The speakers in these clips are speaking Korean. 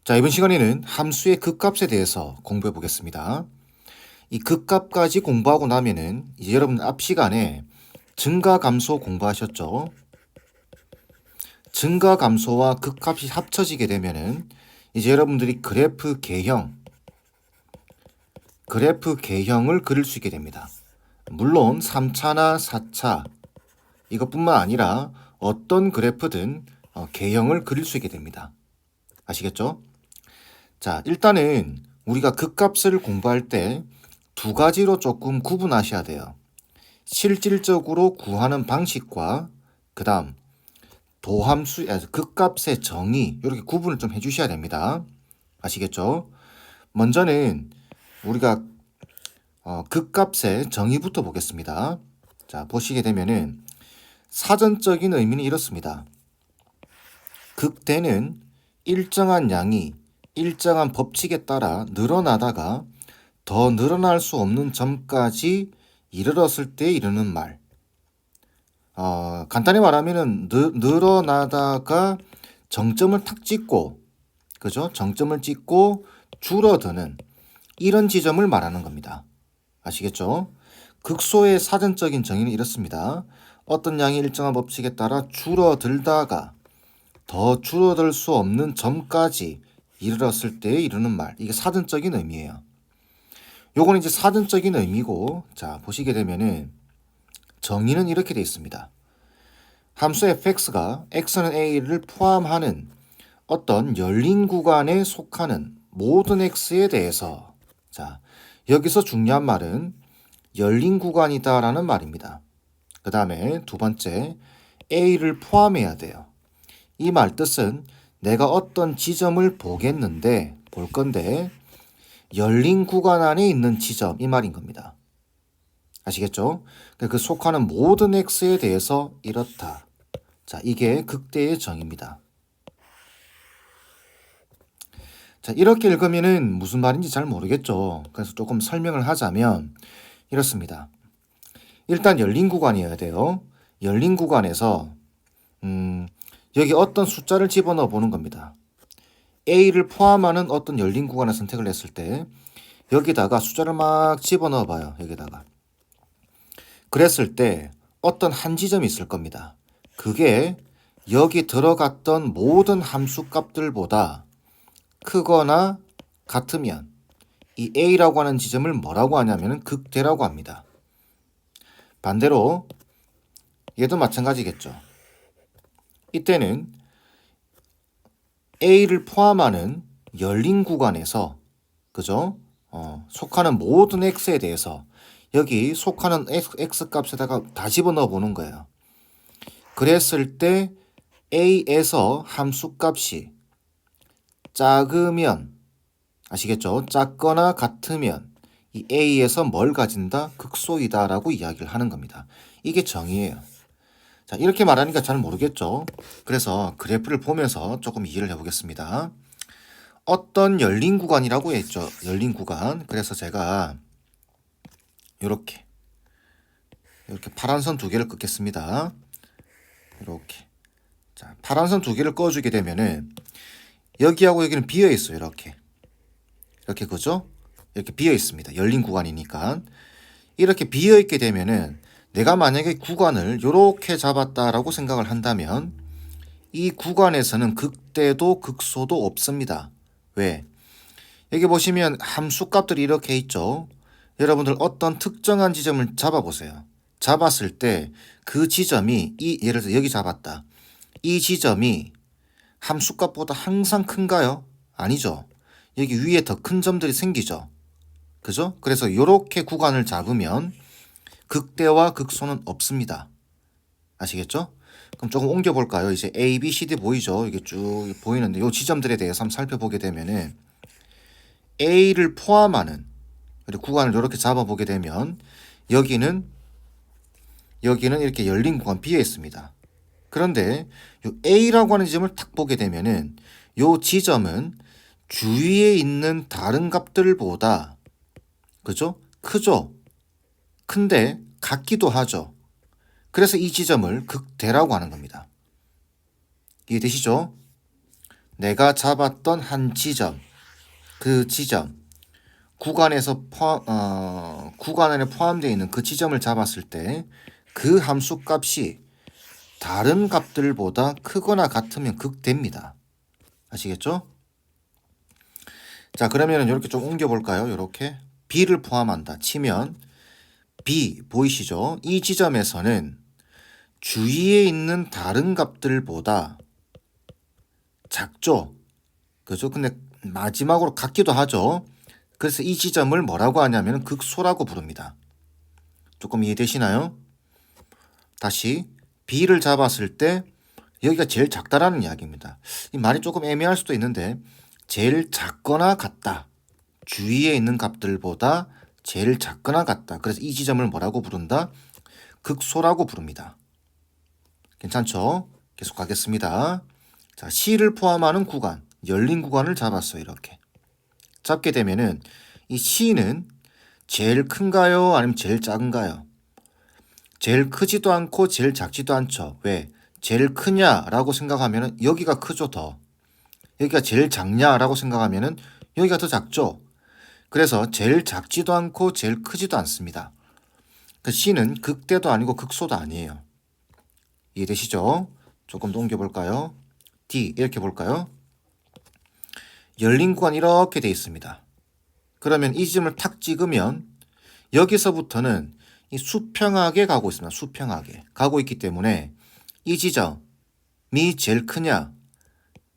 자, 이번 시간에는 함수의 극값에 대해서 공부해 보겠습니다. 이 극값까지 공부하고 나면은 이제 여러분 앞 시간에 증가감소 공부하셨죠? 증가감소와 극값이 합쳐지게 되면은 이제 여러분들이 그래프 개형을 그릴 수 있게 됩니다. 물론 3차나 4차 이것뿐만 아니라 어떤 그래프든 개형을 그릴 수 있게 됩니다. 아시겠죠? 자, 일단은 우리가 극값을 공부할 때 두 가지로 조금 구분하셔야 돼요. 실질적으로 구하는 방식과 그 다음 극값의 정의 이렇게 구분을 좀 해주셔야 됩니다. 아시겠죠? 먼저는 우리가 극값의 정의부터 보겠습니다. 자, 보시게 되면은 사전적인 의미는 이렇습니다. 극대는 일정한 양이 일정한 법칙에 따라 늘어나다가 더 늘어날 수 없는 점까지 이르렀을 때 이르는 말. 간단히 말하면은 늘어나다가 정점을 탁 찍고, 그죠? 정점을 찍고 줄어드는 이런 지점을 말하는 겁니다. 아시겠죠? 극소의 사전적인 정의는 이렇습니다. 어떤 양이 일정한 법칙에 따라 줄어들다가 더 줄어들 수 없는 점까지 이르렀을 때 이르는 말. 이게 사전적인 의미예요. 요거는 이제 사전적인 의미고, 자, 보시게 되면은 정의는 이렇게 되어 있습니다. 함수 fx가 x는 a를 포함하는 어떤 열린 구간에 속하는 모든 x에 대해서, 자, 여기서 중요한 말은 열린 구간이다라는 말입니다. 그 다음에 두 번째, a를 포함해야 돼요. 이 말 뜻은 내가 어떤 지점을 볼 건데 열린 구간 안에 있는 지점 이 말인 겁니다. 아시겠죠? 그 속하는 모든 x에 대해서 이렇다. 자, 이게 극대의 정의입니다. 자, 이렇게 읽으면은 무슨 말인지 잘 모르겠죠. 그래서 조금 설명을 하자면 이렇습니다. 일단 열린 구간이어야 돼요. 열린 구간에서 여기 어떤 숫자를 집어넣어 보는 겁니다. A를 포함하는 어떤 열린 구간을 선택을 했을 때 여기다가 숫자를 막 집어넣어 봐요. 여기다가. 그랬을 때 어떤 한 지점이 있을 겁니다. 그게 여기 들어갔던 모든 함수 값들보다 크거나 같으면 이 A라고 하는 지점을 뭐라고 하냐면 극대라고 합니다. 반대로 얘도 마찬가지겠죠. 이때는 A를 포함하는 열린 구간에서 그죠? 속하는 모든 x에 대해서 여기 속하는 x 값에다가 다 집어넣어 보는 거예요. 그랬을 때 a에서 함수 값이 작으면 아시겠죠? 작거나 같으면 이 a에서 뭘 가진다? 극소이다 라고 이야기를 하는 겁니다. 이게 정의예요. 자, 이렇게 말하니까 잘 모르겠죠? 그래서 그래프를 보면서 조금 이해를 해보겠습니다. 어떤 열린 구간이라고 했죠. 열린 구간. 그래서 제가 이렇게 파란 선 두 개를 긋겠습니다. 이렇게. 자, 파란 선 두 개를 꺼주게 되면은 여기하고 여기는 비어 있어요. 이렇게 그죠? 이렇게 비어 있습니다. 열린 구간이니까. 이렇게 비어 있게 되면은 내가 만약에 구간을 이렇게 잡았다라고 생각을 한다면 이 구간에서는 극대도 극소도 없습니다. 왜? 여기 보시면 함수 값들이 이렇게 있죠. 여러분들 어떤 특정한 지점을 잡아보세요. 잡았을 때 그 지점이 예를 들어서 여기 잡았다. 이 지점이 함수 값보다 항상 큰가요? 아니죠. 여기 위에 더 큰 점들이 생기죠. 그죠? 그래서 이렇게 구간을 잡으면 극대와 극소는 없습니다. 아시겠죠? 그럼 조금 옮겨볼까요? 이제 A, B, C, D 보이죠? 이게 쭉 보이는데 이 지점들에 대해서 한번 살펴보게 되면은 A를 포함하는 구간을 이렇게 잡아보게 되면 여기는 이렇게 열린 구간 비어 있습니다. 그런데 이 A라고 하는 지점을 딱 보게 되면은 이 지점은 주위에 있는 다른 값들보다 그죠? 크죠? 큰데 같기도 하죠. 그래서 이 지점을 극대라고 하는 겁니다. 이해되시죠? 내가 잡았던 한 지점, 그 지점, 구간 안에 포함되어 있는 그 지점을 잡았을 때 그 함수 값이 다른 값들보다 크거나 같으면 극대입니다. 아시겠죠? 자, 그러면 이렇게 좀 옮겨볼까요? 이렇게 B를 포함한다 치면 B 보이시죠? 이 지점에서는 주위에 있는 다른 값들보다 작죠? 그죠? 근데 마지막으로 같기도 하죠. 그래서 이 지점을 뭐라고 하냐면 극소라고 부릅니다. 조금 이해되시나요? 다시 B를 잡았을 때 여기가 제일 작다라는 이야기입니다. 이 말이 조금 애매할 수도 있는데 제일 작거나 같다. 주위에 있는 값들보다 제일 작거나 같다. 그래서 이 지점을 뭐라고 부른다? 극소라고 부릅니다. 괜찮죠? 계속 가겠습니다. 자, C를 포함하는 구간, 열린 구간을 잡았어요. 이렇게. 잡게 되면은 이 C는 제일 큰가요? 아니면 제일 작은가요? 제일 크지도 않고 제일 작지도 않죠. 왜? 제일 크냐라고 생각하면은 여기가 크죠, 더. 여기가 제일 작냐라고 생각하면은 여기가 더 작죠. 그래서 제일 작지도 않고 제일 크지도 않습니다. 그 C는 극대도 아니고 극소도 아니에요. 이해되시죠? 조금 더 옮겨볼까요? D 이렇게 볼까요? 열린 구간 이렇게 돼 있습니다. 그러면 이 지점을 탁 찍으면 여기서부터는 이 수평하게 가고 있습니다. 수평하게 가고 있기 때문에 이 지점이 제일 크냐?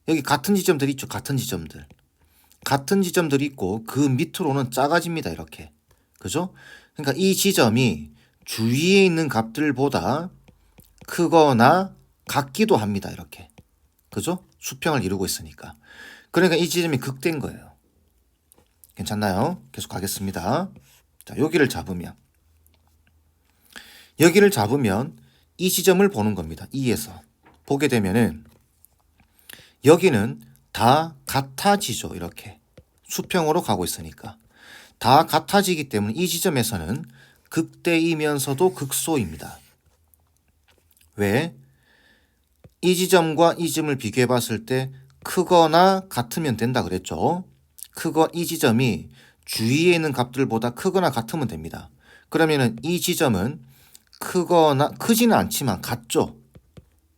여기 같은 지점들 있죠. 같은 지점들이 있고 그 밑으로는 작아집니다. 이렇게. 그죠? 그러니까 이 지점이 주위에 있는 값들보다 크거나 같기도 합니다. 이렇게. 그죠? 수평을 이루고 있으니까. 그러니까 이 지점이 극대인 거예요. 괜찮나요? 계속 가겠습니다. 자, 여기를 잡으면 이 지점을 보는 겁니다. E에서 보게 되면은 여기는 다 같아지죠. 이렇게 수평으로 가고 있으니까 다 같아지기 때문에 이 지점에서는 극대이면서도 극소입니다. 왜? 이 지점과 이 지점을 비교해 봤을 때 크거나 같으면 된다 그랬죠. 이 지점이 주위에 있는 값들보다 크거나 같으면 됩니다. 그러면은 이 지점은 크지는 않지만 같죠.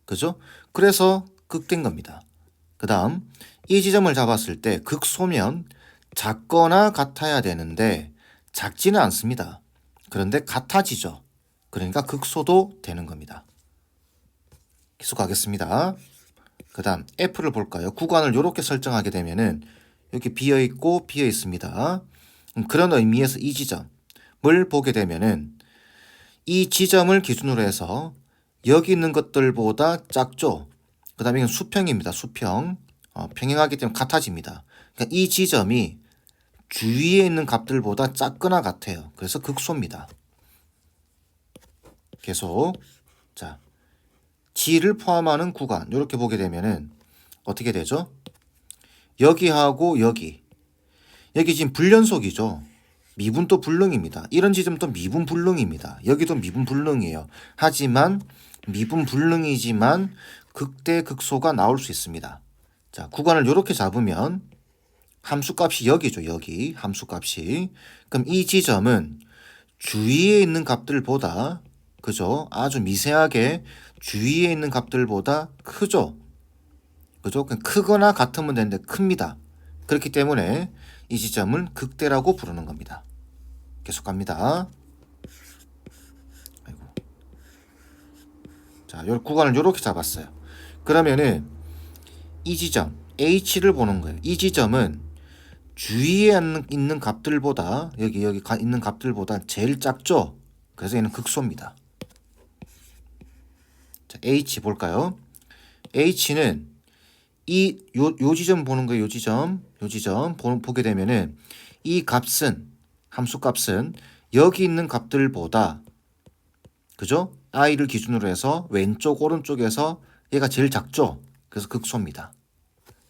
그죠? 그래서 극대인 겁니다. 그 다음 이 지점을 잡았을 때 극소면 작거나 같아야 되는데 작지는 않습니다. 그런데 같아지죠. 그러니까 극소도 되는 겁니다. 계속 가겠습니다. 그 다음 F를 볼까요? 구간을 이렇게 설정하게 되면은 여기 비어있고 비어있습니다. 그런 의미에서 이 지점을 보게 되면은 이 지점을 기준으로 해서 여기 있는 것들보다 작죠. 그 다음에 이건 수평입니다. 수평. 평행하기 때문에 같아집니다. 그러니까 이 지점이 주위에 있는 값들보다 작거나 같아요. 그래서 극소입니다. 계속. 자, G를 포함하는 구간 이렇게 보게 되면은 어떻게 되죠? 여기하고 여기 지금 불연속이죠. 미분도 불능입니다. 이런 지점도 미분 불능입니다. 여기도 미분 불능이에요. 하지만 미분 불능이지만 극대 극소가 나올 수 있습니다. 자, 구간을 이렇게 잡으면 함수값이 여기죠. 여기 함수값이. 그럼 이 지점은 주위에 있는 값들보다 그죠? 아주 미세하게 주위에 있는 값들보다 크죠. 그죠? 크거나 같으면 되는데 큽니다. 그렇기 때문에 이 지점은 극대라고 부르는 겁니다. 계속 갑니다. 아이고. 자, 요 구간을 이렇게 잡았어요. 그러면은 이 지점 H를 보는 거예요. 이 지점은 주위에 있는 값들보다 여기 있는 값들보다 제일 작죠. 그래서 얘는 극소입니다. 자, H 볼까요? H는 요 지점 보는 거예요. 요 지점 보게 되면은 이 값은 함수값은 여기 있는 값들보다 그죠? i를 기준으로 해서 왼쪽 오른쪽에서 얘가 제일 작죠. 그래서 극소입니다.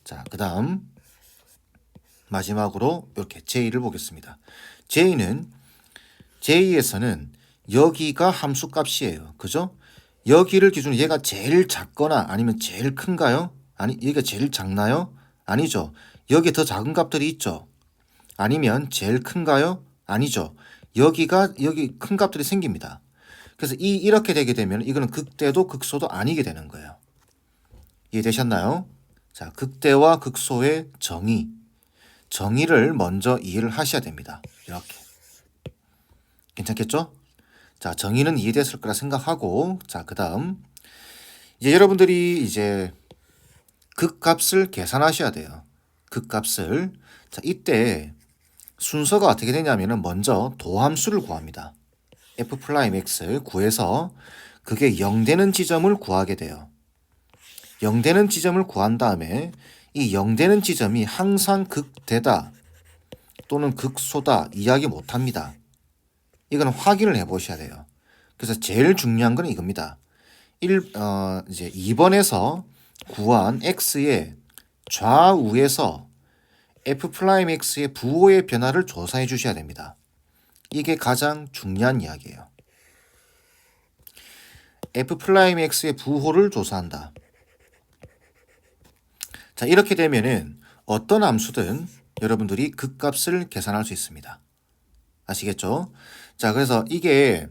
자, 그다음 마지막으로 이렇게 J를 보겠습니다. J에서는 여기가 함수값이에요. 그죠? 여기를 기준으로 얘가 제일 작거나 아니면 제일 큰가요? 아니, 얘가 제일 작나요? 아니죠. 여기에 더 작은 값들이 있죠. 아니면 제일 큰가요? 아니죠. 여기 큰 값들이 생깁니다. 그래서 이렇게 되게 되면 이거는 극대도 극소도 아니게 되는 거예요. 이해되셨나요? 자, 극대와 극소의 정의를 먼저 이해를 하셔야 됩니다. 이렇게. 괜찮겠죠? 자, 정의는 이해됐을 거라 생각하고, 자, 그 다음. 이제 여러분들이 이제 극값을 계산하셔야 돼요. 극값을. 자, 이때 순서가 어떻게 되냐면은 먼저 도함수를 구합니다. f'(x) 구해서 그게 0 되는 지점을 구하게 돼요. 0 되는 지점을 구한 다음에 이 0 되는 지점이 항상 극대다 또는 극소다 이야기 못합니다. 이건 확인을 해보셔야 돼요. 그래서 제일 중요한 건 이겁니다. 이제 2번에서 구한 x의 좌우에서 f'x의 부호의 변화를 조사해 주셔야 됩니다. 이게 가장 중요한 이야기예요. f'x의 부호를 조사한다. 자, 이렇게 되면은 어떤 함수든 여러분들이 극값을 계산할 수 있습니다. 아시겠죠? 자, 그래서 이게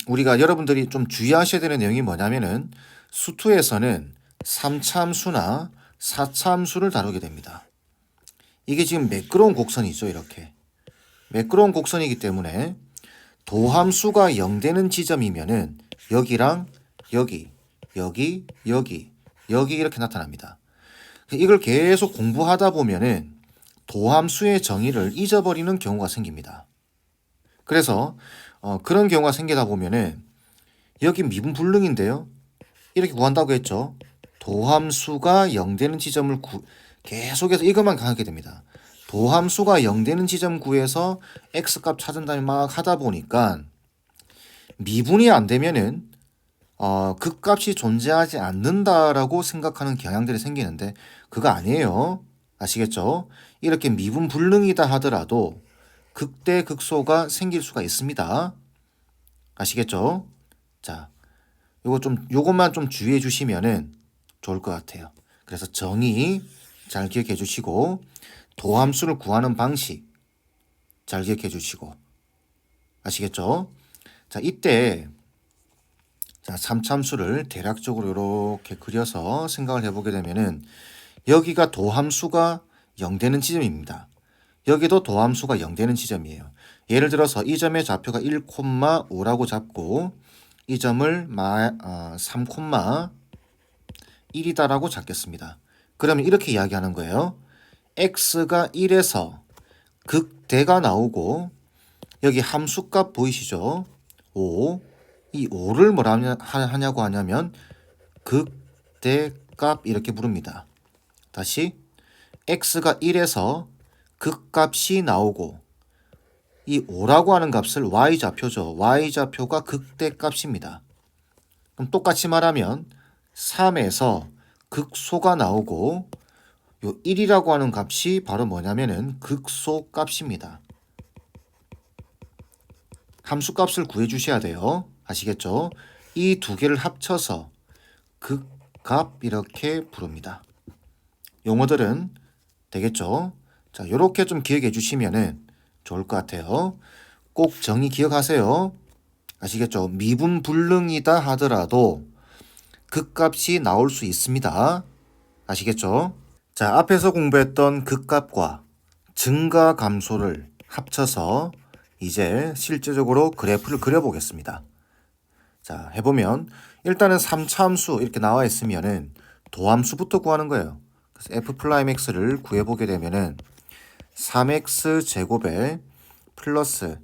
우리가 여러분들이 좀 주의하셔야 되는 내용이 뭐냐면은 수투에서는 3차 함수나 4차 함수를 다루게 됩니다. 이게 지금 매끄러운 곡선이죠. 이렇게. 매끄러운 곡선이기 때문에 도함수가 0 되는 지점이면은 여기랑 여기 이렇게 나타납니다. 이걸 계속 공부하다 보면은 도함수의 정의를 잊어버리는 경우가 생깁니다. 그래서 그런 경우가 생기다 보면은 여기 미분불능인데요. 이렇게 구한다고 했죠. 도함수가 0 되는 지점을 계속해서 이것만 강하게 됩니다. 도함수가 0 되는 지점 구해서 x값 찾은 다음에 막 하다 보니까 미분이 안 되면은 극값이 존재하지 않는다라고 생각하는 경향들이 생기는데 그거 아니에요. 아시겠죠? 이렇게 미분불능이다 하더라도 극대 극소가 생길 수가 있습니다. 아시겠죠? 자, 요것만 좀 주의해 주시면은 좋을 것 같아요. 그래서 정의 잘 기억해 주시고 도함수를 구하는 방식 잘 기억해 주시고 아시겠죠? 자, 이때 자, 3참수를 대략적으로 이렇게 그려서 생각을 해보게 되면은 여기가 도함수가 0 되는 지점입니다. 여기도 도함수가 0 되는 지점이에요. 예를 들어서 이 점의 좌표가 1,5라고 잡고 이 점을 3,1이다라고 잡겠습니다. 그러면 이렇게 이야기하는 거예요. x가 1에서 극대가 나오고 여기 함수값 보이시죠? 5. 이 5를 뭐라 하냐고 하냐면 극대값 이렇게 부릅니다. 다시 x가 1에서 극값이 나오고 이 5라고 하는 값을 y좌표죠. y좌표가 극대값입니다. 그럼 똑같이 말하면 3에서 극소가 나오고 요 1이라고 하는 값이 바로 뭐냐면은 극소값입니다. 함수값을 구해 주셔야 돼요. 아시겠죠? 이 두 개를 합쳐서 극값 이렇게 부릅니다. 용어들은 되겠죠? 자, 요렇게 좀 기억해 주시면은 좋을 것 같아요. 꼭 정의 기억하세요. 아시겠죠? 미분불능이다 하더라도 극값이 나올 수 있습니다. 아시겠죠? 자, 앞에서 공부했던 극값과 증가 감소를 합쳐서 이제 실제적으로 그래프를 그려보겠습니다. 자, 해보면 일단은 3차함수 이렇게 나와 있으면은 도함수부터 구하는 거예요. 그래서 f'x를 구해보게 되면은 3x 제곱에 플러스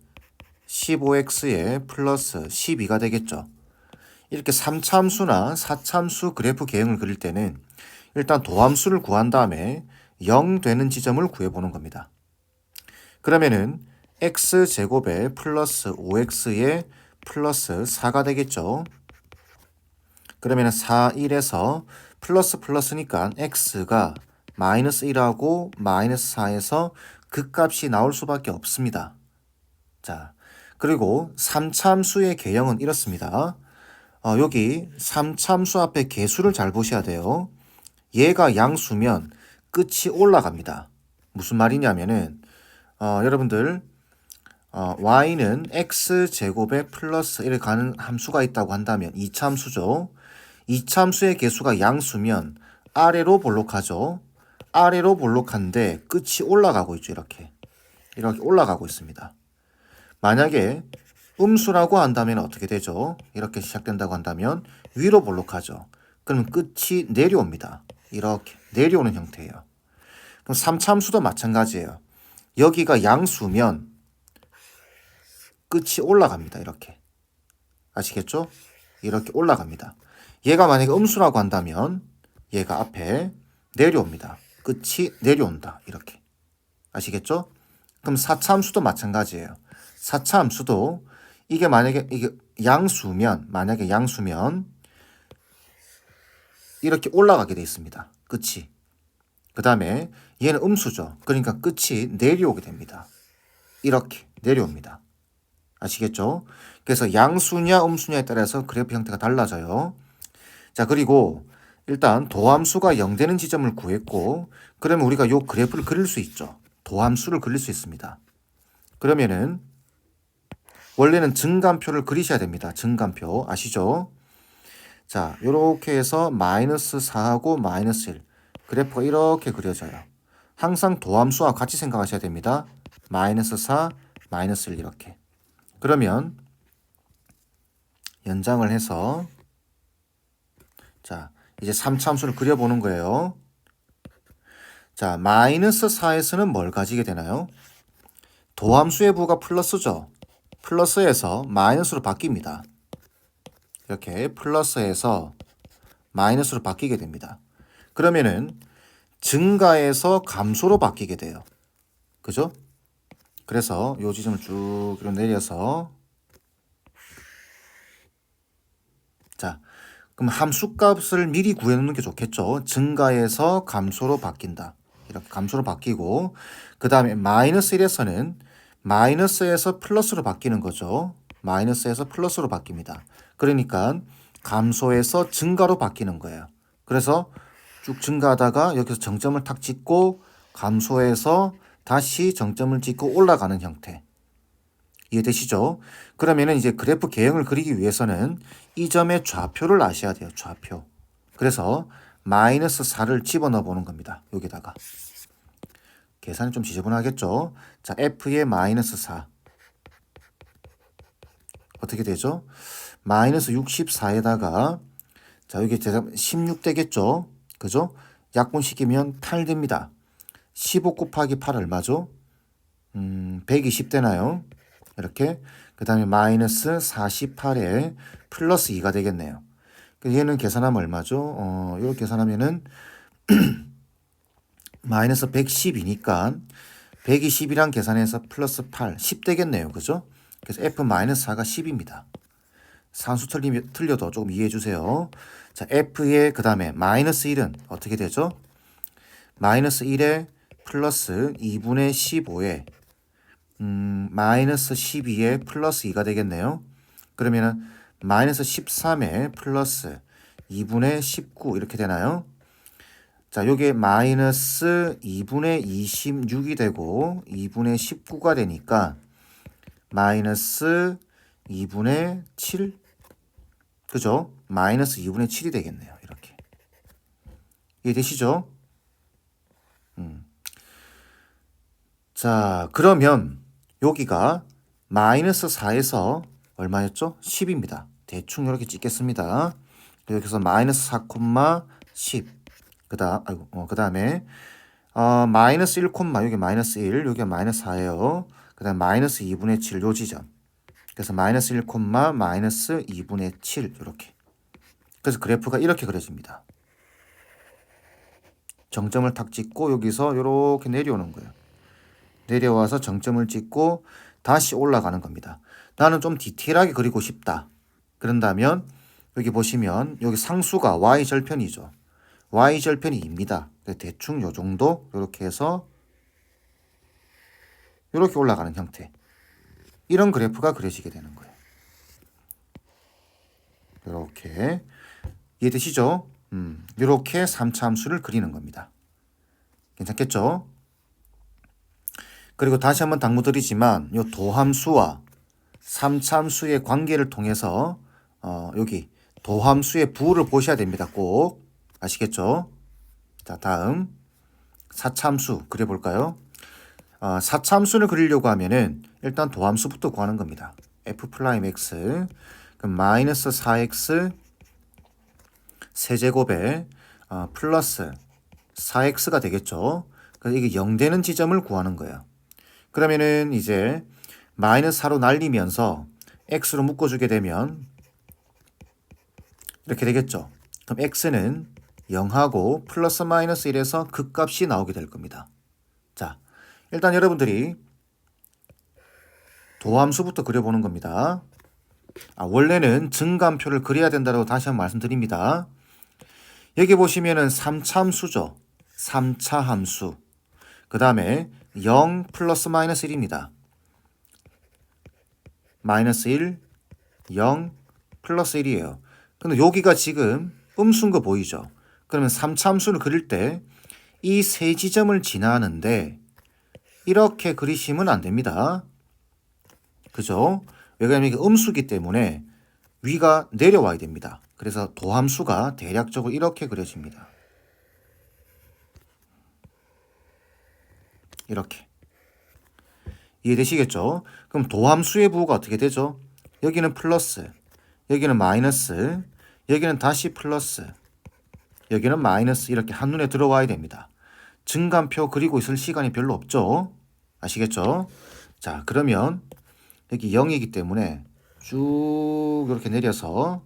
15x에 플러스 12가 되겠죠. 이렇게 3차함수나 4차함수 그래프 개형을 그릴 때는 일단 도함수를 구한 다음에 0 되는 지점을 구해보는 겁니다. 그러면은 x제곱에 플러스 5x에 플러스 4가 되겠죠. 그러면은 4, 1에서 플러스 플러스니까 x가 마이너스 1하고 마이너스 4에서 극값이 나올 수밖에 없습니다. 자, 그리고 3참수의 개형은 이렇습니다. 여기 3참수 앞에 개수를 잘 보셔야 돼요. 얘가 양수면 끝이 올라갑니다. 무슨 말이냐면은 여러분들 y는 x제곱에 플러스 1에 가는 함수가 있다고 한다면 2차 함수죠. 2차 함수의 개수가 양수면 아래로 볼록하죠. 아래로 볼록한데 끝이 올라가고 있죠. 이렇게 올라가고 있습니다. 만약에 음수라고 한다면 어떻게 되죠? 이렇게 시작된다고 한다면 위로 볼록하죠. 그러면 끝이 내려옵니다. 이렇게 내려오는 형태예요. 그럼 3차 함수도 마찬가지예요. 여기가 양수면 끝이 올라갑니다. 이렇게. 아시겠죠? 이렇게 올라갑니다. 얘가 만약에 음수라고 한다면 얘가 앞에 내려옵니다. 끝이 내려온다. 이렇게. 아시겠죠? 그럼 4차 함수도 마찬가지예요. 4차 함수도 이게 만약에 만약에 양수면 이렇게 올라가게 돼 있습니다. 끝이. 그 다음에 얘는 음수죠. 그러니까 끝이 내려오게 됩니다. 이렇게 내려옵니다. 아시겠죠? 그래서 양수냐 음수냐에 따라서 그래프 형태가 달라져요. 자, 그리고 일단 도함수가 0 되는 지점을 구했고 그러면 우리가 요 그래프를 그릴 수 있죠. 도함수를 그릴 수 있습니다. 그러면은 원래는 증감표를 그리셔야 됩니다. 증감표 아시죠? 자, 요렇게 해서 마이너스 4하고 마이너스 1 그래프가 이렇게 그려져요. 항상 도함수와 같이 생각하셔야 됩니다. 마이너스 4, 마이너스 1 이렇게. 그러면 연장을 해서 자, 이제 3차 함수를 그려보는 거예요. 자, 마이너스 4에서는 뭘 가지게 되나요? 도함수의 부가 플러스죠. 플러스에서 마이너스로 바뀝니다. 이렇게 플러스에서 마이너스로 바뀌게 됩니다. 그러면은 증가에서 감소로 바뀌게 돼요. 그죠? 그래서 요 지점을 쭉 내려서 자, 그럼 함수값을 미리 구해놓는 게 좋겠죠. 증가에서 감소로 바뀐다. 이렇게 감소로 바뀌고 그 다음에 마이너스 1에서는 마이너스에서 플러스로 바뀌는 거죠. 마이너스에서 플러스로 바뀝니다. 그러니까 감소에서 증가로 바뀌는 거예요. 그래서 쭉 증가하다가 여기서 정점을 탁 찍고 감소해서 다시 정점을 찍고 올라가는 형태. 이해되시죠? 그러면은 이제 그래프 개형을 그리기 위해서는 이 점의 좌표를 아셔야 돼요. 좌표. 그래서 마이너스 4를 집어넣어 보는 겁니다. 여기다가. 계산이 좀 지저분하겠죠? 자, F의 마이너스 4. 어떻게 되죠? 마이너스 64에다가 자, 여기 16 되겠죠? 그죠? 약분시키면 8 됩니다. 15 곱하기 8 얼마죠? 120 되나요? 이렇게. 그 다음에 마이너스 48에 플러스 2가 되겠네요. 얘는 계산하면 얼마죠? 이렇게 계산하면은 마이너스 110이니까 120이랑 계산해서 플러스 8, 10 되겠네요. 그죠? 그래서 F 마이너스 4가 10입니다. 산수 틀려도 조금 이해해 주세요. 자, F의 그 다음에 마이너스 1은 어떻게 되죠? 마이너스 1에 플러스 2분의 15에 마이너스 12에 플러스 2가 되겠네요. 그러면은 마이너스 13에 플러스 2분의 19 이렇게 되나요? 자, 요게 마이너스 2분의 26이 되고 2분의 19가 되니까 마이너스 2분의 7 그죠? 마이너스 2분의 7이 되겠네요. 이렇게. 이해되시죠? 자, 그러면 여기가 마이너스 4에서 얼마였죠? 10입니다. 대충 이렇게 찍겠습니다. 여기서 마이너스 4, 10. 그 다음에 마이너스 1, 여기 마이너스 1, 여기가 마이너스 4예요. 그 다음 마이너스 2분의 7, 요 지점. 그래서 마이너스 1, 마이너스 2분의 7 이렇게. 그래서 그래프가 이렇게 그려집니다. 정점을 탁 찍고 여기서 이렇게 내려오는 거예요. 내려와서 정점을 찍고 다시 올라가는 겁니다. 나는 좀 디테일하게 그리고 싶다. 그런다면 여기 보시면 여기 상수가 y절편이죠. y절편이 2입니다. 대충 요 정도 이렇게 해서 이렇게 올라가는 형태. 이런 그래프가 그려지게 되는 거예요. 이렇게 이해되시죠? 이렇게 3차 함수를 그리는 겁니다. 괜찮겠죠? 그리고 다시 한번 당부드리지만 요 도함수와 3차함수의 관계를 통해서 여기 도함수의 부호를 보셔야 됩니다. 꼭 아시겠죠? 자, 다음 4차함수 그려볼까요? 4차함수를 그리려고 하면은 일단 도함수부터 구하는 겁니다. f'(x) 그럼 마이너스 4x 세제곱에 플러스 4x가 되겠죠. 그래서 이게 0 되는 지점을 구하는 거예요. 그러면은 이제 마이너스 4로 날리면서 x로 묶어주게 되면 이렇게 되겠죠. 그럼 x는 0하고 플러스 마이너스 1에서 극값이 나오게 될 겁니다. 자, 일단 여러분들이 도함수부터 그려보는 겁니다. 원래는 증감표를 그려야 된다고 다시 한번 말씀드립니다. 여기 보시면은 3차 함수죠. 3차 함수. 그 다음에 0 플러스 마이너스 1입니다. 마이너스 1, 0, 플러스 1이에요. 근데 여기가 지금 음수인 거 보이죠? 그러면 3차 함수를 그릴 때 이 세 지점을 지나는데 이렇게 그리시면 안 됩니다. 그죠? 왜냐하면 이게 음수기 때문에 위가 내려와야 됩니다. 그래서 도함수가 대략적으로 이렇게 그려집니다. 이렇게. 이해되시겠죠? 그럼 도함수의 부호가 어떻게 되죠? 여기는 플러스, 여기는 마이너스, 여기는 다시 플러스, 여기는 마이너스 이렇게 한눈에 들어와야 됩니다. 증감표 그리고 있을 시간이 별로 없죠? 아시겠죠? 자, 그러면 여기 0이기 때문에 쭉 이렇게 내려서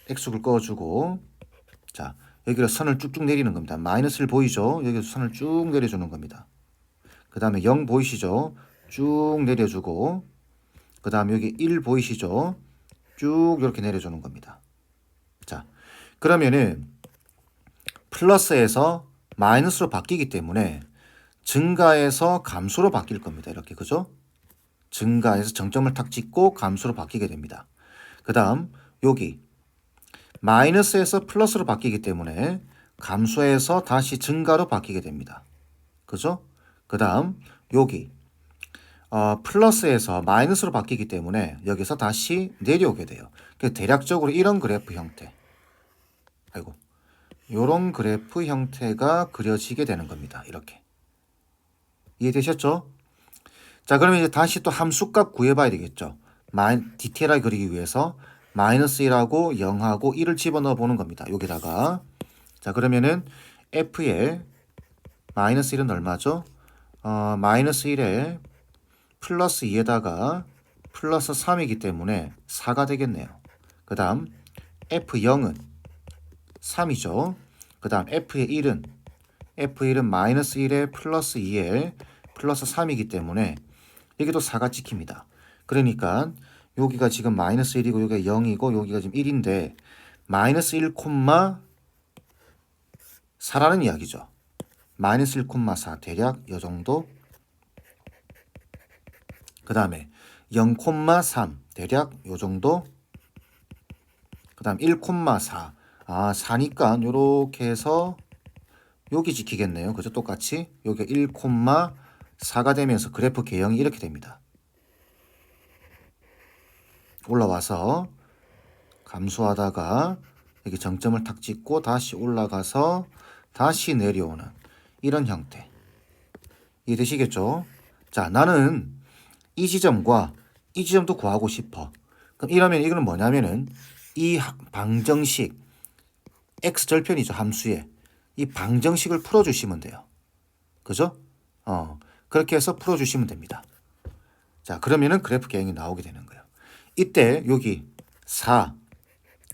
x축을 꺼주고 자, 여기로 선을 쭉쭉 내리는 겁니다. 마이너스를 보이죠? 여기서 선을 쭉 내려주는 겁니다. 그 다음에 0 보이시죠? 쭉 내려주고 그 다음에 여기 1 보이시죠? 쭉 이렇게 내려주는 겁니다. 자, 그러면은 플러스에서 마이너스로 바뀌기 때문에 증가에서 감소로 바뀔 겁니다. 이렇게 그죠? 증가에서 정점을 탁 찍고 감소로 바뀌게 됩니다. 그 다음 여기 마이너스에서 플러스로 바뀌기 때문에 감소해서 다시 증가로 바뀌게 됩니다. 그죠? 그 다음 여기 플러스에서 마이너스로 바뀌기 때문에 여기서 다시 내려오게 돼요. 대략적으로 이런 그래프 형태. 아이고. 요런 그래프 형태가 그려지게 되는 겁니다. 이렇게. 이해되셨죠? 자, 그러면 이제 다시 또 함수값 구해봐야 되겠죠. 디테일하게 그리기 위해서 마이너스 1하고 0하고 1을 집어넣어 보는 겁니다. 여기다가. 자, 그러면은 f에 마이너스 1은 얼마죠? 마이너스 1에 플러스 2에다가 플러스 3이기 때문에 4가 되겠네요. 그 다음 f0은 3이죠. 그 다음 f1은 마이너스 1에 플러스 2에 플러스 3이기 때문에 여기도 4가 찍힙니다. 그러니까 여기가 지금 마이너스 1이고 여기가 0이고 여기가 지금 1인데 마이너스 1, 4라는 이야기죠. 마이너스 1, 4 대략 이 정도. 그 다음에 0, 3 대략 요 정도. 그 다음 1, 4 4니까 요렇게 해서 여기 지키겠네요. 그죠? 똑같이 여기가 1, 4가 되면서 그래프 개형이 이렇게 됩니다. 올라와서 감소하다가 여기 정점을 탁 찍고 다시 올라가서 다시 내려오는 이런 형태. 이해되시겠죠? 자, 나는 이 지점과 이 지점도 구하고 싶어. 그럼 이러면 이거는 뭐냐면은 이 방정식 x절편이죠. 함수에 이 방정식을 풀어주시면 돼요. 그죠? 그렇게 해서 풀어주시면 됩니다. 자, 그러면은 그래프 개형이 나오게 되는 거예요. 이때 여기 4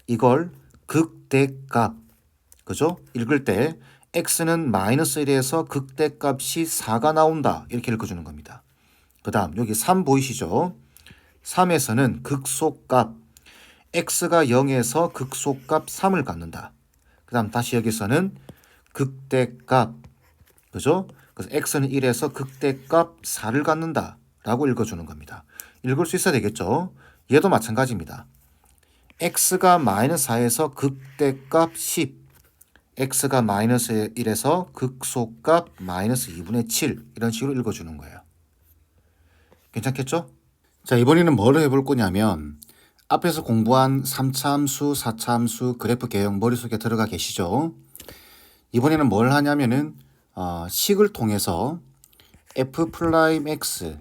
이걸 극대값 그죠? 읽을 때 x는 마이너스 1에서 극대값이 4가 나온다 이렇게 읽어주는 겁니다. 그 다음 여기 3 보이시죠? 3에서는 극소값 x가 0에서 극소값 3을 갖는다. 그 다음 다시 여기서는 극대값 그죠? 그래서 x는 1에서 극대값 4를 갖는다 라고 읽어주는 겁니다. 읽을 수 있어야 되겠죠? 얘도 마찬가지입니다. x가 마이너스 4에서 극대값 10 x가 마이너스 1에서 극소값 마이너스 2분의 7 이런 식으로 읽어주는 거예요. 괜찮겠죠? 자, 이번에는 뭘 해볼 거냐면 앞에서 공부한 3차 함수, 4차 함수, 그래프 개형 머릿속에 들어가 계시죠? 이번에는 뭘 하냐면은 식을 통해서 f'(x)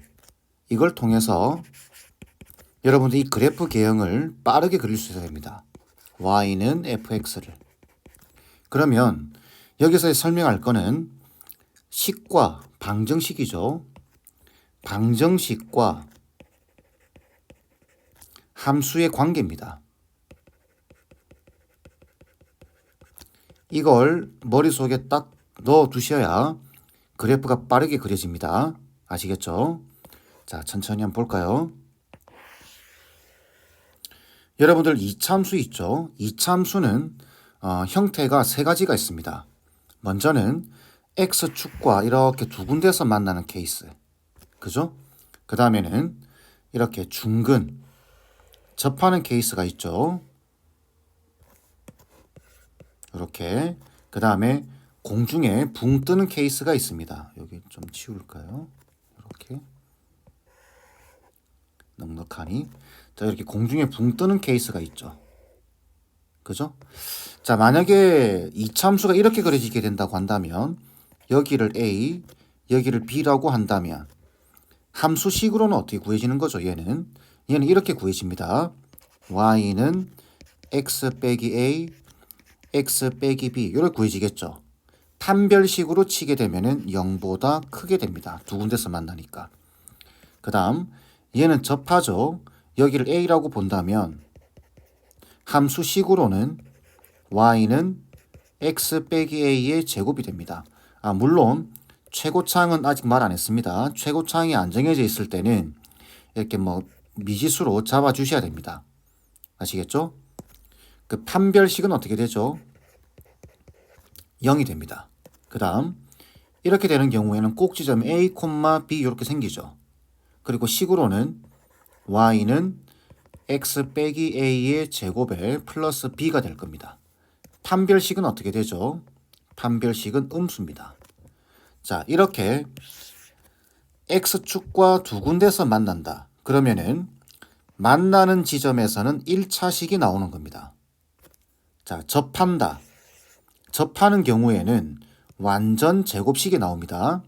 이걸 통해서 여러분들 이 그래프 개형을 빠르게 그릴 수 있어야 됩니다. y는 fx를. 그러면 여기서 설명할 거는 식과 방정식이죠. 방정식과 함수의 관계입니다. 이걸 머릿속에 딱 넣어 두셔야 그래프가 빠르게 그려집니다. 아시겠죠? 자, 천천히 한번 볼까요? 여러분들 이차함수 있죠? 이차함수는 형태가 세 가지가 있습니다. 먼저는 x축과 이렇게 두 군데서 만나는 케이스. 그죠? 그 다음에는 이렇게 중근, 접하는 케이스가 있죠. 이렇게. 그 다음에 공중에 붕 뜨는 케이스가 있습니다. 여기 좀 치울까요? 이렇게. 넉넉하니. 자, 이렇게 공중에 붕 뜨는 케이스가 있죠. 그죠? 자, 만약에 이차함수가 이렇게 그려지게 된다고 한다면 여기를 A, 여기를 B라고 한다면 함수식으로는 어떻게 구해지는 거죠? 얘는 이렇게 구해집니다. y는 x 빼기 a, x 빼기 b 이렇게 구해지겠죠. 판별식으로 치게 되면은 0보다 크게 됩니다. 두 군데서 만나니까. 그 다음 얘는 접하죠. 여기를 a라고 본다면 함수식으로는 y는 x 빼기 a의 제곱이 됩니다. 물론 최고차항은 아직 말 안 했습니다. 최고차항이 안 정해져 있을 때는 이렇게 미지수로 잡아 주셔야 됩니다. 아시겠죠? 그 판별식은 어떻게 되죠? 0이 됩니다. 그 다음 이렇게 되는 경우에는 꼭지점 A, B 이렇게 생기죠. 그리고 식으로는 y는 x 빼기 a의 제곱에 플러스 b가 될 겁니다. 판별식은 어떻게 되죠? 판별식은 음수입니다. 자, 이렇게 x축과 두 군데서 만난다. 그러면은 만나는 지점에서는 1차식이 나오는 겁니다. 자, 접한다. 접하는 경우에는 완전 제곱식이 나옵니다.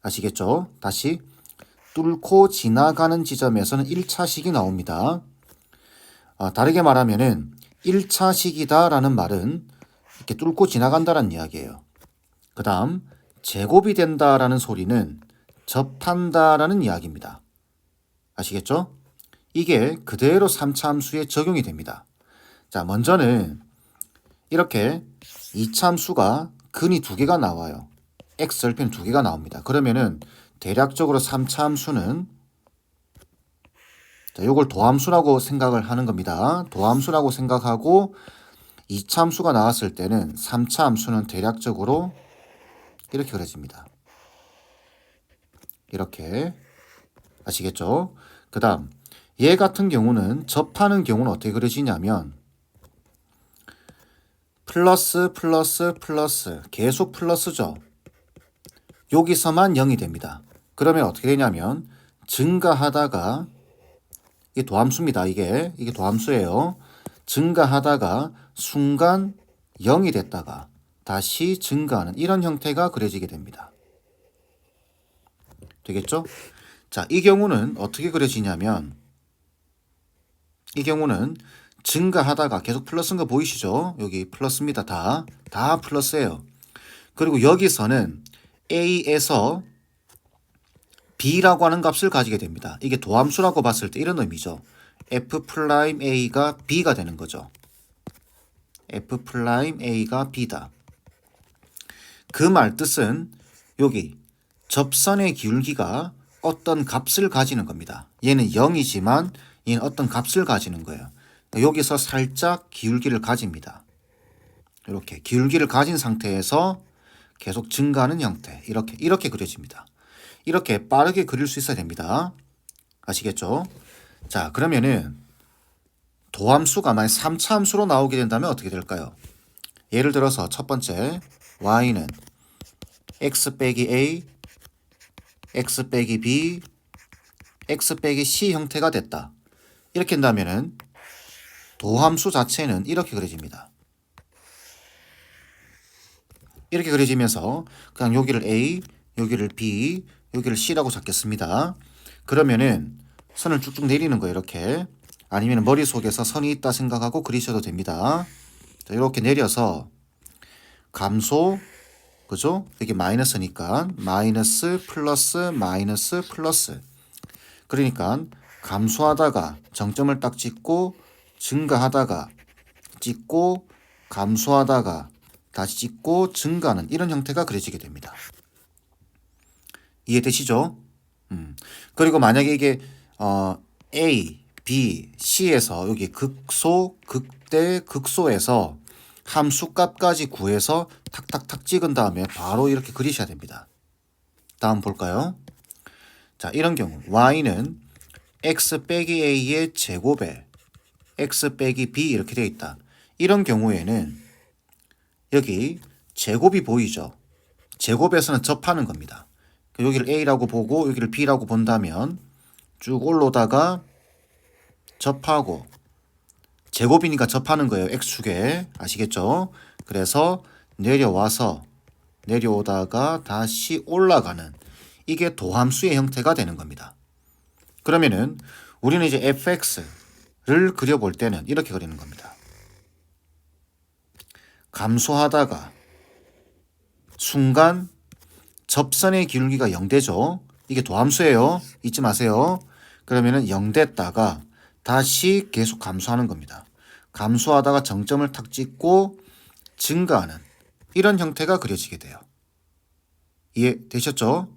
아시겠죠? 다시 뚫고 지나가는 지점에서는 1차식이 나옵니다. 다르게 말하면은 1차식이다 라는 말은 이렇게 뚫고 지나간다라는 이야기예요. 그 다음 제곱이 된다라는 소리는 접한다라는 이야기입니다. 아시겠죠? 이게 그대로 3차 함수에 적용이 됩니다. 자, 먼저는 이렇게 2차 함수가 근이 두 개가 나와요. x절편 두 개가 나옵니다. 그러면은 대략적으로 3차 함수는 자, 요걸 도함수라고 생각을 하는 겁니다. 도함수라고 생각하고 2차 함수가 나왔을 때는 3차 함수는 대략적으로 이렇게 그려집니다. 이렇게. 아시겠죠? 그 다음 얘 같은 경우는 접하는 경우는 어떻게 그려지냐면 플러스 플러스 플러스 계속 플러스죠. 여기서만 0이 됩니다. 그러면 어떻게 되냐면 증가하다가 이게 도함수입니다. 이게 도함수예요. 증가하다가 순간 0이 됐다가 다시 증가하는 이런 형태가 그려지게 됩니다. 되겠죠? 자, 이 경우는 어떻게 그려지냐면 이 경우는 증가하다가 계속 플러스인 거 보이시죠? 여기 플러스입니다. 다 플러스예요. 그리고 여기서는 A에서 B라고 하는 값을 가지게 됩니다. 이게 도함수라고 봤을 때 이런 의미죠. F'A가 B가 되는 거죠. F'A가 B다. 그 말 뜻은 여기 접선의 기울기가 어떤 값을 가지는 겁니다. 얘는 0이지만 얘는 어떤 값을 가지는 거예요. 여기서 살짝 기울기를 가집니다. 이렇게 기울기를 가진 상태에서 계속 증가하는 형태. 이렇게 그려집니다. 이렇게 빠르게 그릴 수 있어야 됩니다. 아시겠죠? 자, 그러면은 도함수가 만약 3차 함수로 나오게 된다면 어떻게 될까요? 예를 들어서 첫 번째 y는 x 빼기 a, x 빼기 b, x 빼기 c 형태가 됐다. 이렇게 한다면은 도함수 자체는 이렇게 그려집니다. 이렇게 그려지면서 그냥 여기를 a, 여기를 b, 여기를 c라고 잡겠습니다. 그러면은 선을 쭉쭉 내리는 거예요. 이렇게. 아니면 머릿속에서 선이 있다 생각하고 그리셔도 됩니다. 자, 이렇게 내려서 감소, 그죠? 여기 마이너스니까 마이너스 플러스 마이너스 플러스. 그러니까 감소하다가 정점을 딱 찍고 증가하다가 찍고 감소하다가 다시 찍고 증가하는 이런 형태가 그려지게 됩니다. 이해되시죠? 그리고 만약에 이게 A, B, C에서 여기 극소, 극대, 극소에서 함수값까지 구해서 탁탁탁 찍은 다음에 바로 이렇게 그리셔야 됩니다. 다음 볼까요? 자, 이런 경우 y는 x 빼기 a의 제곱에 x 빼기 b 이렇게 되어 있다. 이런 경우에는 여기 제곱이 보이죠? 제곱에서는 접하는 겁니다. 여기를 a라고 보고 여기를 b라고 본다면 쭉 올라오다가 접하고 제곱이니까 접하는 거예요. x축에. 아시겠죠? 그래서 내려와서 내려오다가 다시 올라가는 이게 도함수의 형태가 되는 겁니다. 그러면은 우리는 이제 fx를 그려볼 때는 이렇게 그리는 겁니다. 감소하다가 순간 접선의 기울기가 0되죠. 이게 도함수예요. 잊지 마세요. 그러면은 0 됐다가 다시 계속 감소하는 겁니다. 감소하다가 정점을 탁 찍고 증가하는 이런 형태가 그려지게 돼요. 이해되셨죠?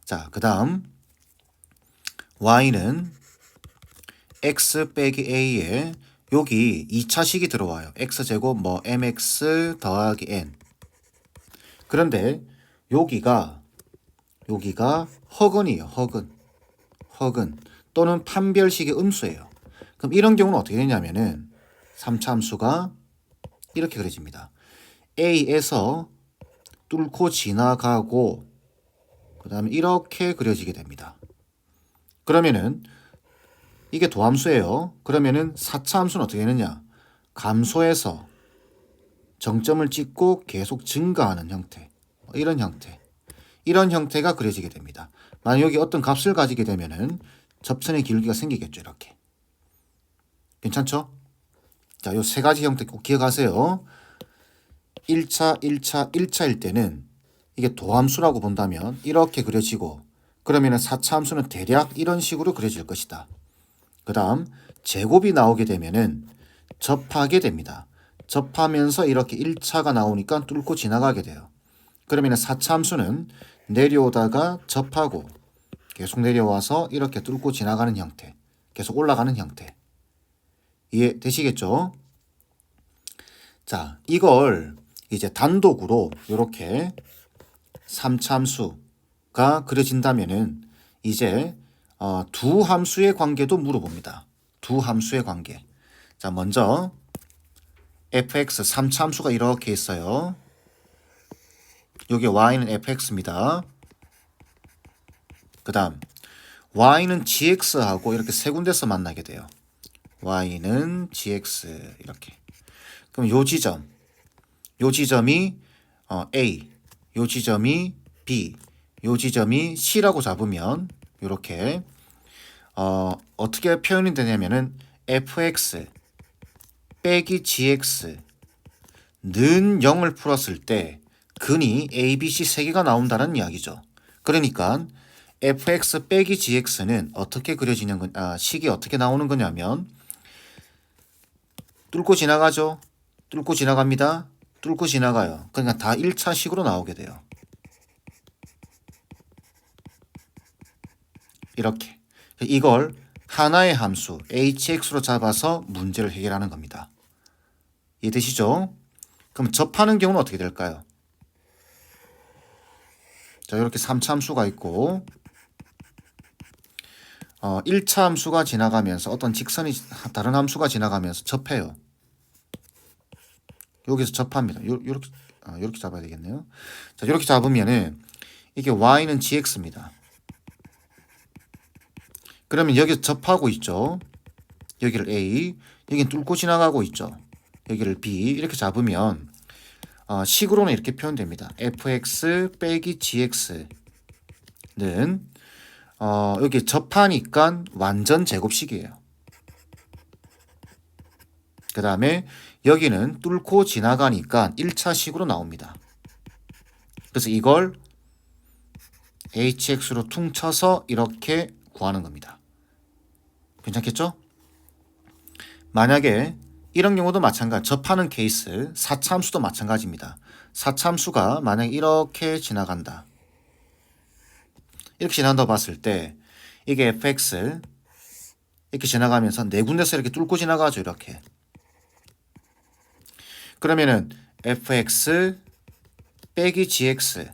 자, 그 다음 y는 x 빼기 a에 여기 2차식이 들어와요. x제곱 뭐 mx 더하기 n. 그런데 여기가 허근이에요. 허근 또는 판별식의 음수예요. 그럼 이런 경우는 어떻게 되냐면은 3차 함수가 이렇게 그려집니다. A에서 뚫고 지나가고 그 다음에 이렇게 그려지게 됩니다. 그러면은 이게 도함수예요. 그러면은 4차 함수는 어떻게 되느냐? 감소해서 정점을 찍고 계속 증가하는 형태. 이런 형태. 이런 형태가 그려지게 됩니다. 만약 여기 어떤 값을 가지게 되면은 접선의 기울기가 생기겠죠. 이렇게. 괜찮죠? 자, 요 세 가지 형태 꼭 기억하세요. 1차일 때는 이게 도함수라고 본다면 이렇게 그려지고 그러면 4차 함수는 대략 이런 식으로 그려질 것이다. 그 다음 제곱이 나오게 되면은 접하게 됩니다. 접하면서 이렇게 1차가 나오니까 뚫고 지나가게 돼요. 그러면 4차 함수는 내려오다가 접하고 계속 내려와서 이렇게 뚫고 지나가는 형태, 계속 올라가는 형태. 이해되시겠죠? 자, 이걸 이제 단독으로 이렇게 3차 함수가 그려진다면은 이제 두 함수의 관계도 물어봅니다. 두 함수의 관계. 자, 먼저 fx 3차 함수가 이렇게 있어요. 여기 y는 fx입니다. 그 다음 y는 gx하고 이렇게 세 군데서 만나게 돼요. y는 gx 이렇게. 그럼 요 지점이 a, 요 지점이 b, 요 지점이 c라고 잡으면 이렇게 어떻게 표현이 되냐면은 fx 빼기 gx 는 0을 풀었을 때 근이 a, b, c 세 개가 나온다는 이야기죠. 그러니까 fx 빼기 gx는 어떻게 그려지는 식이 어떻게 나오는 거냐면 뚫고 지나가죠. 뚫고 지나갑니다. 뚫고 지나가요. 그러니까 다 1차 식으로 나오게 돼요. 이렇게. 이걸 하나의 함수 hx로 잡아서 문제를 해결하는 겁니다. 이해되시죠? 그럼 접하는 경우는 어떻게 될까요? 자, 이렇게 3차 함수가 있고 1차 함수가 지나가면서 어떤 직선이 다른 함수가 지나가면서 접해요. 여기서 접합니다. 요렇게 요렇게 잡아야 되겠네요. 자, 요렇게 잡으면은 이게 y는 gx입니다. 그러면 여기서 접하고 있죠. 여기를 a, 여기는 뚫고 지나가고 있죠. 여기를 b 이렇게 잡으면 식으로는 이렇게 표현됩니다. fx 빼기 gx는 여기 접하니까 완전 제곱식이에요. 그 다음에 여기는 뚫고 지나가니까 1차식으로 나옵니다. 그래서 이걸 hx로 퉁쳐서 이렇게 구하는 겁니다. 괜찮겠죠? 만약에 이런 경우도 마찬가지, 접하는 케이스, 사차함수도 마찬가지입니다. 사차함수가 만약에 이렇게 지나간다. 이렇게 지나간다고 봤을 때 이게 fx 이렇게 지나가면서 네 군데서 이렇게 뚫고 지나가죠. 이렇게. 그러면은 fx 빼기 gx는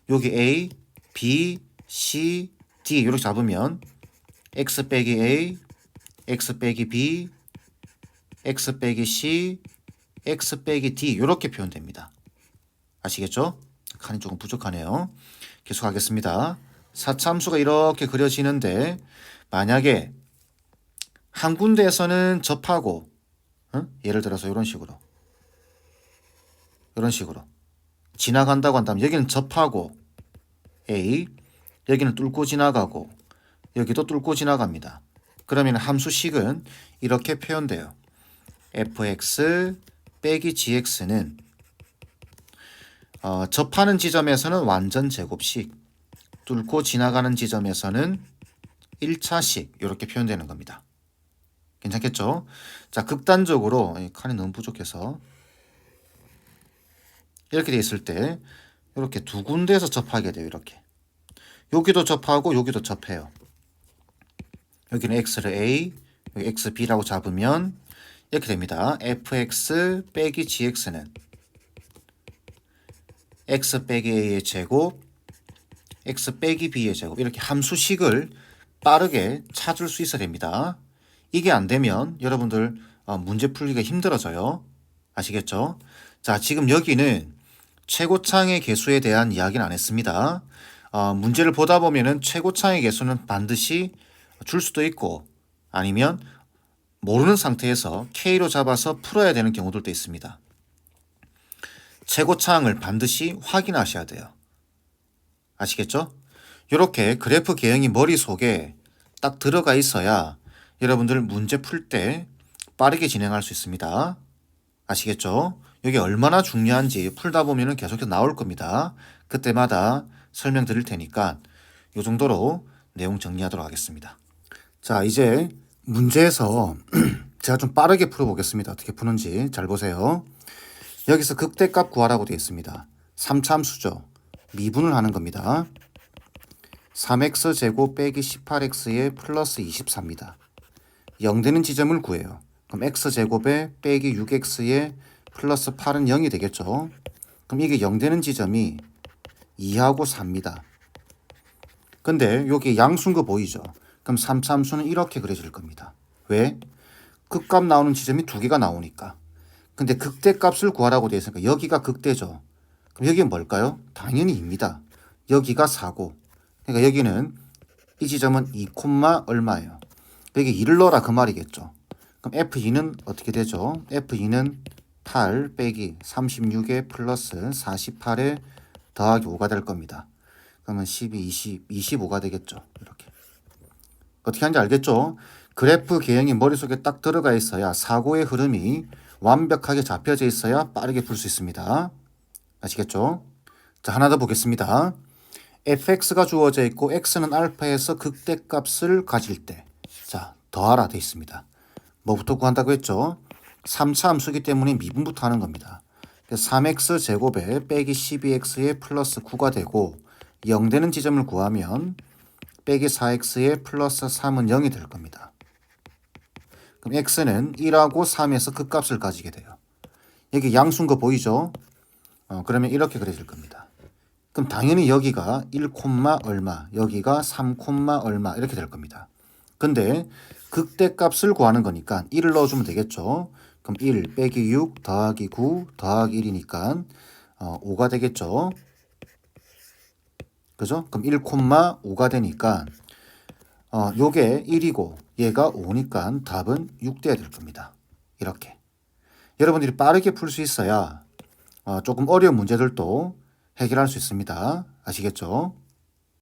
여기 a, b, c, d 이렇게 잡으면 x 빼기 a, x 빼기 b, x 빼기 c, x 빼기 d 이렇게 표현됩니다. 아시겠죠? 칸이 조금 부족하네요. 계속하겠습니다. 사차함수가 이렇게 그려지는데 만약에 한 군데에서는 접하고 예를 들어서 이런 식으로 지나간다고 한다면 여기는 접하고 A, 여기는 뚫고 지나가고 여기도 뚫고 지나갑니다. 그러면 함수식은 이렇게 표현돼요. fx 빼기 gx는 접하는 지점에서는 완전 제곱식, 뚫고 지나가는 지점에서는 1차식 이렇게 표현되는 겁니다. 괜찮겠죠? 자, 극단적으로 칸이 너무 부족해서 이렇게 돼 있을 때 이렇게 두 군데에서 접하게 돼요. 이렇게 여기도 접하고 여기도 접해요. 여기는 x를 a, 여기 x b라고 잡으면 이렇게 됩니다. fx 빼기 gx는 x 빼기 a의 제곱, x 빼기 b의 제곱 이렇게 함수식을 빠르게 찾을 수 있어야 됩니다. 이게 안 되면 여러분들 문제 풀기가 힘들어져요. 아시겠죠? 자, 지금 여기는 최고창의 개수에 대한 이야기는 안 했습니다. 문제를 보다 보면은 최고창의 개수는 반드시 줄 수도 있고 아니면 모르는 상태에서 K로 잡아서 풀어야 되는 경우들도 있습니다. 최고창을 반드시 확인하셔야 돼요. 아시겠죠? 이렇게 그래프 개형이 머릿속에 딱 들어가 있어야 여러분들 문제 풀 때 빠르게 진행할 수 있습니다. 아시겠죠? 이게 얼마나 중요한지 풀다 보면 계속해서 나올 겁니다. 그때마다 설명드릴 테니까 이 정도로 내용 정리하도록 하겠습니다. 자, 이제 문제에서 제가 좀 빠르게 풀어보겠습니다. 어떻게 푸는지 잘 보세요. 여기서 극대값 구하라고 되어 있습니다. 3차함수죠. 미분을 하는 겁니다. 3x제곱 빼기 18x에 플러스 24입니다. 0되는 지점을 구해요. 그럼 x제곱에 빼기 6x에 플러스 8은 0이 되겠죠. 그럼 이게 0되는 지점이 2하고 4입니다. 근데 여기 양수인 거 보이죠? 그럼 3차함수는 이렇게 그려질 겁니다. 왜? 극값 나오는 지점이 두 개가 나오니까. 근데 극대값을 구하라고 되어 있으니까 여기가 극대죠. 그럼 여기는 뭘까요? 당연히 2입니다. 여기가 4고. 그러니까 여기는 이 지점은 2, 얼마예요? 여기 2를 넣어라 그 말이겠죠. 그럼 F2는 어떻게 되죠? F2는 8 빼기 36에 플러스 48에 더하기 5가 될 겁니다. 그러면 12, 25가 되겠죠. 이렇게. 어떻게 하는지 알겠죠? 그래프 개형이 머릿속에 딱 들어가 있어야 사고의 흐름이 완벽하게 잡혀져 있어야 빠르게 풀 수 있습니다. 아시겠죠? 자, 하나 더 보겠습니다. fx가 주어져 있고 x는 알파에서 극대값을 가질 때 자, 더하라 돼 있습니다. 뭐부터 구한다고 했죠? 3차 함수기 때문에 미분부터 하는 겁니다. 3x제곱에 빼기 12x에 플러스 9가 되고 0되는 지점을 구하면 빼기 4x에 플러스 3은 0이 될 겁니다. 그럼 x는 1하고 3에서 극값을 가지게 돼요. 여기 양수인 거 보이죠? 그러면 이렇게 그려질 겁니다. 그럼 당연히 여기가 1, 얼마, 여기가 3, 얼마 이렇게 될 겁니다. 근데 극대값을 구하는 거니까 1을 넣어주면 되겠죠. 그럼 1 빼기 6 더하기 9 더하기 1이니까 5가 되겠죠. 그죠? 그럼 1,5가 되니까 요게 1이고 얘가 5니까 답은 6돼야 될 겁니다. 이렇게. 여러분들이 빠르게 풀 수 있어야 조금 어려운 문제들도 해결할 수 있습니다. 아시겠죠?